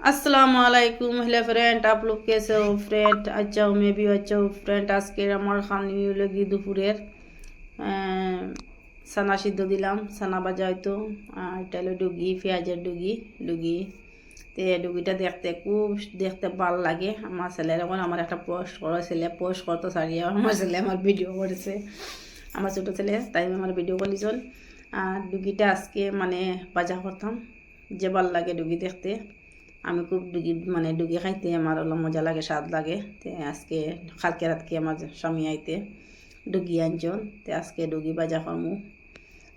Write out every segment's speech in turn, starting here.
अस्सलाम वालेकुम hello friend, आप लोग कैसे हो फ्रेंड? अच्छा हो, मैं भी अच्छा हूँ फ्রেন্ড। আজকে আমার খানি লাগি দুপুরের সানা সিদ্ধ দিলাম, সানা ভাজা হয়তো। এটা হলো ডুগি, পেঁয়াজের ডুগি ডুগি তে ডুগিটা দেখতে খুব দেখতে ভালো লাগে। আমার ছেলের এখন আমার একটা পোস্ট করা ছেলে পোস্ট করতে সারিয়া আমার ছেলে আমার ভিডিও করেছে, আমার ছোটো ছেলে, তাই আমার ভিডিও করেছিল। আর ডুগিটা আজকে মানে ভাজা করতাম, যে ভাল লাগে ডুগি দেখতে। আমি খুব ডুগি মানে ডুগি খাইতে আমার হলো মজা লাগে, স্বাদ লাগে। তো আজকে কালকে রাতকে আমার স্বামী আইতে ডুগি আনজন, তো আজকে ডুগি ভাজা করমু।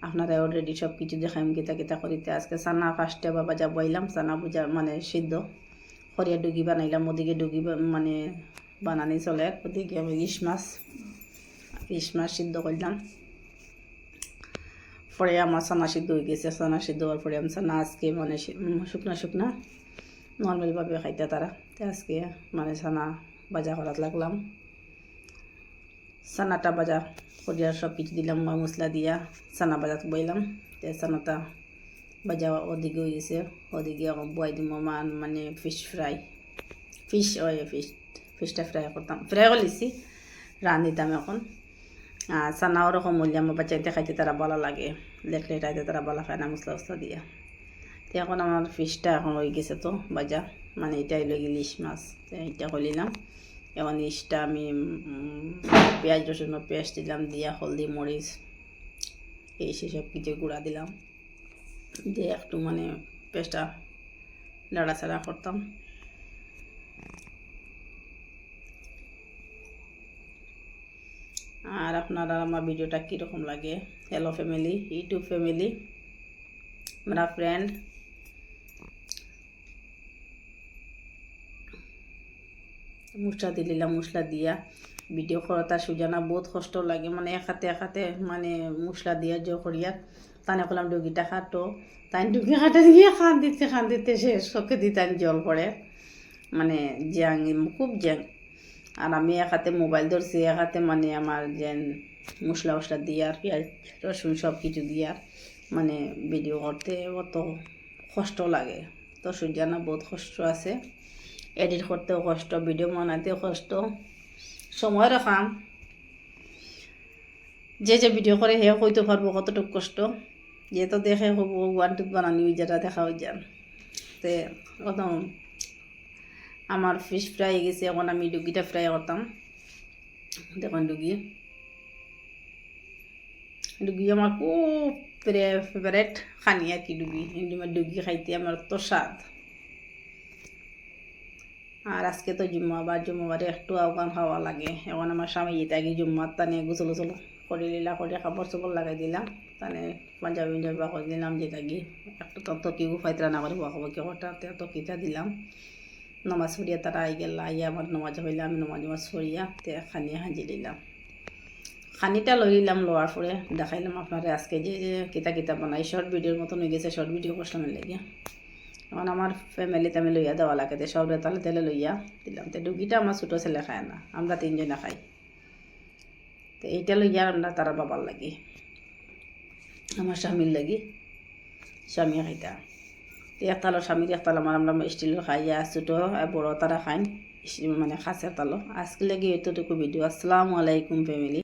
আপনারা অলরেডি সব কিছু দেখাইম কিতা কিতা করিতে। আজকে সানা ফার্স্টে বা ভাজা বইলাম, সানা বুঝা মানে সিদ্ধ করিয়া ডুগি বানাইলাম। ওদিকে ডুগি মানে বানানি চলে, ওদিকে আমি ইলিশ মাছ সিদ্ধ করলাম। পরে আমার সানা সিদ্ধ হয়ে গেছে, সানা সিদ্ধ হওয়ার পরে আমি সানা আজকে মানে শুকনা শুকনা নর্মালভাবে খাইতে তারা। তো আজকে মানে সানা ভাজা করাত লাগলাম। সানাটা ভাজা করিয়া সব কিছু দিলাম, মশলা দিয়া সানা ভাজাত বইলাম। তো সানাটা ভাজা ওদিকে হয়ে গেছে, ওদিকে বয় দিব মানে ফিশটা ফ্রাই করতাম, ফ্রাই করলেছি রাঁধিতাম এখন। সানা ওরকম মূল্য আমার বাচ্চাইতে খাইতে তারা ভালো লাগে, লেটলে খাইতে তারা ভালো খায় না মশলা মশলা দিয়া। তো এখন আমার ফিশটা এখন হয়ে গেছে তো ভাজা, মানে এটা হইল ইলিশ মাছ। এটা করলাম। এখন ইলিশটা আমি পেঁয়াজ রসুন পেস্ট দিলাম, দিয়া হলদি মরিচ এই সেসব কিছু গুঁড়া দিলাম, দিয়ে একটু মানে পেস্টটা নাড়াচাড়া করতাম। আর আপনারা আমার ভিডিওটা কীরকম লাগে? হ্যালো ফ্যামিলি, ইউটিউব ফ্যামিলি, আমরা ফ্রেন্ড। মশলা দিলাম, মশলা দিয়া ভিডিও করাটা সুজানা বহুত কষ্ট লাগে, মানে একাতে মানে মশলা দিয়া জো করিয়া তানে করলাম ডুগিটা খাটো, তাই ডুগি খাটে দিয়ে খান দিতে শেষ চোখে দিতে জল পড়ে, মানে জ্যাং খুব জ্যাং। আর আমি একাতে মোবাইল ধরছি, একাতে মানে আমার যেন মশলা মশলা দিয়ার পেঁয়াজ রসুন সব কিছু দিয়ার মানে ভিডিও করতে অত কষ্ট লাগে। তো সুজানা বহুত কষ্ট আছে, এডিট করতেও কষ্ট, ভিডিও বানাতেও কষ্ট, সময়ের কাম। যে ভিডিও করে হে হইতে পারবো কতটুকু কষ্ট, যে তো দেখে হবো ওয়ানটুক বানানি ওই যেটা দেখা হয়ে যান। তে প্রথম আমার ফিশ ফ্রাই গেছে, এখন আমি ডুগিটা ফ্রাই করতাম। দেখুন ডুগি আমার খুব ফেভারেট খানি আর কি ডুগি। ডুগি খাইতে আমার তো স্বাদ। আর আজকে তো জুম্মাবারে একটু আওগান খাওয়া লাগে। এখন আমার স্বামী আগে জুম্মার তানে গোসল করে নিলাম, করে কাপড় চোপড় লাগাই দিলাম, তানে পাঞ্জাবি বা করে দিলাম যেটা গিয়ে একটু তকি ফাইতরা না করে বকাবো কি কটা তকিটা দিলাম। নমাজ পড়িয়া তারা আই গেল, আইয়া আমার নমাজ হইলে আমি নমাজ পড়িয়া তে খানি হাঁজি দিলাম। খানিটা লই নিলাম, লোয়ার পরে দেখাইলাম আপনারা আজকে যে কিতা বানাই। শর্ট ভিডিওর মতন হয়ে গেছে, শর্ট ভিডিও করলাম লেগে। এখন আমার ফ্যামিলিতে আমি লইয়া দেওয়া লাগে, সবরে তালে তেলে লইয়া দিলাম। তো ডুগিটা আমার ছোটো ছেলে খায় না, আমরা তিনজনে খাই। তো এইটা লইয়া আমরা তারা বাবার লাগি, আমার স্বামীর লাগি, স্বামী খাইতা। তো একতালো স্বামীর একতালো আমার, আমরা স্টিলের খাইয়া ছোটো বড় তারা খাইন মানে খাসের তালো। আজকে লাগে এতটুকু ভিডিও। আসসালামু আলাইকুম ফ্যামিলি।